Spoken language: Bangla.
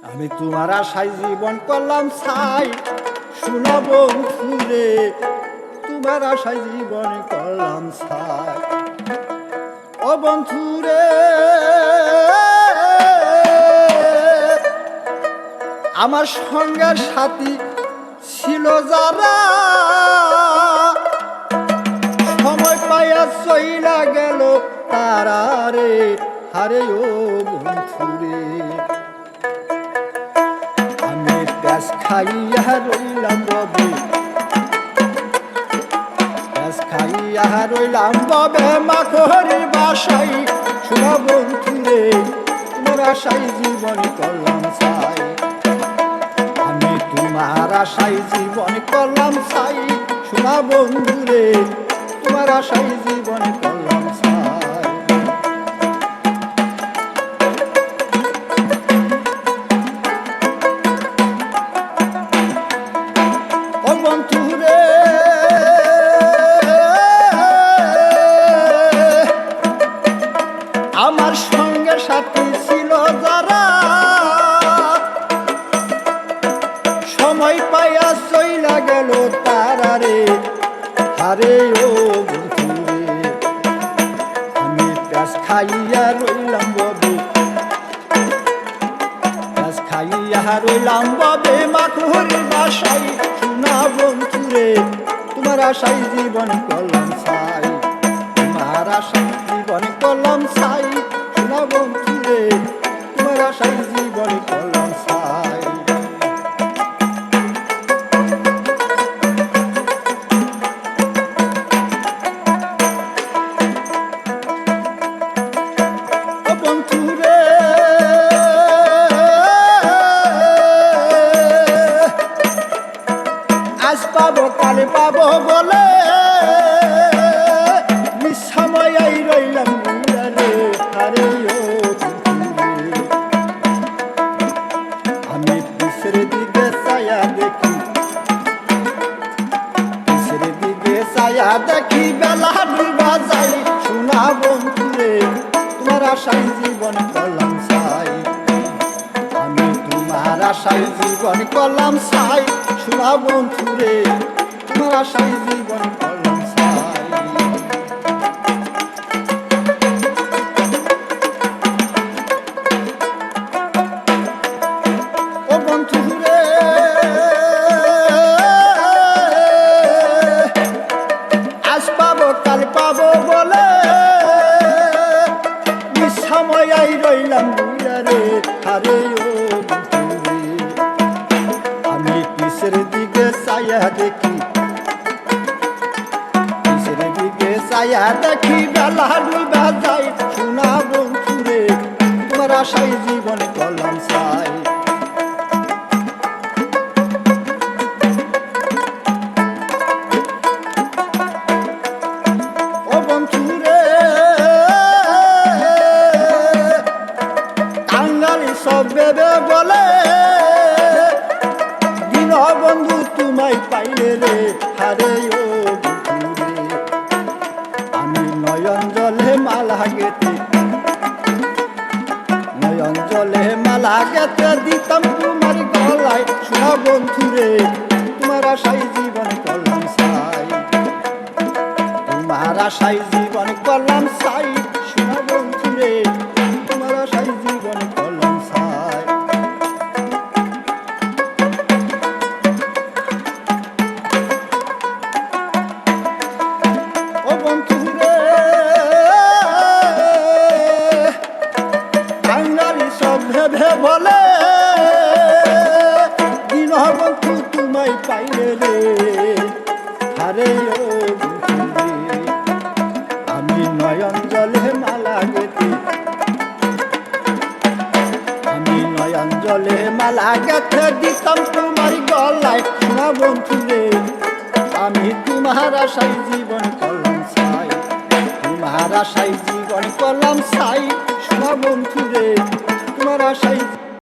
আমি তোমার আশায় জীবন করলাম ছাই, শোনা বন্ধুরে তোমার আশায় জীবন করলাম ছাই। ও বন্ধুরে আমার সঙ্গের সাথী ছিল যারা, সময় পাইয়া চইলা গেল তারা রে হারে ও বন্ধুরে। আমি প্যাস খাইয়া রইলাম ববে, প্যাস খাইয়া রইলাম ববে মাখরি বাসাই। শোনা বন্ধুরে তোমার আশায় জীবন করলাম ছাই, আমি তোমার আশায় জীবন করলাম ছাই। শোনা বন্ধুরে তোমার আশায় জীবন করলাম ছাই। ও বন্ধুরে আমার সঙ্গে সাথী ছিল যারা, সময় পাইয়া চইলা গেল তারা রে হারে ও বন্ধুরে। আমি প্যাস খাইয়া রইলাম ববে, প্যাস খাইয়া রইলাম ববে মাখরি বাসাই। শোনা বন্ধুরে তোমার আশায় জীবন করলাম ছাই, তোমার আশায় জীবন করলাম ছাই। শোনা বন্ধুরে তোমার আশায় জীবন করলাম ছাই। ও বন্ধুরে আজ পাবো কাল পাবো বলে নিঃসময় রইলাম রে হারে ও বন্ধুরে। আমি পিছের দিকে ছায়া দেখি, পিছের দিকে ছায়া দেখি বেলা ডুবা যাই। শোনা বন্ধুরে তোমার আশায় জীবন করলাম ছাই, আমি তোমার আশায় জীবন করলাম ছাই। শোনা বন্ধুরে তোমার আশায় জীবন করলাম ছাই। ও বন্ধুরে আজ পাবো কাল পাবো বলে নিঃসময় রইলাম রে হারে ও বন্ধুরে। আমি পিছের দিকে ছায়া দেখি, পিছের দিকে ছায়া দেখি বেলা ডুবা যাই। শোনা বন্ধুরে তোমার আশায় জীবন করলাম ছাই। ও বন্ধুরে কাঙ্গালি সব বেবে বলে দিন বন্ধু তোমায় পাইলে রে হারে ও বন্ধুরে। আমি নয়ন জলে মালা গেতে, নয়ন জলে মালা গেতে দিতাম তোমার গলায়। শোনা বন্ধুরে তোমার আশায় জীবন করলাম ছাই, তোমার আশায় জীবন করলাম ছাই। শোনা বন্ধুরে তোমার আশায় জীবন করলাম ছাই। ও বন্ধুরে বাঙালি সব ভেবে বলে দিন বন্ধু তোমায় পাইলে রে হারে ও বন্ধুরে। আমি নয়ন জলে মালা গেতে, আমি নয়ন জলে মালা গেতে দিতাম তোমার গলায়। শোনা বন্ধুরে আমি তোমার আশায় জীবন করলাম ছাই, তোমার আশায় জীবন করলাম ছাই। শোনা বন্ধুরে তোমার আশায়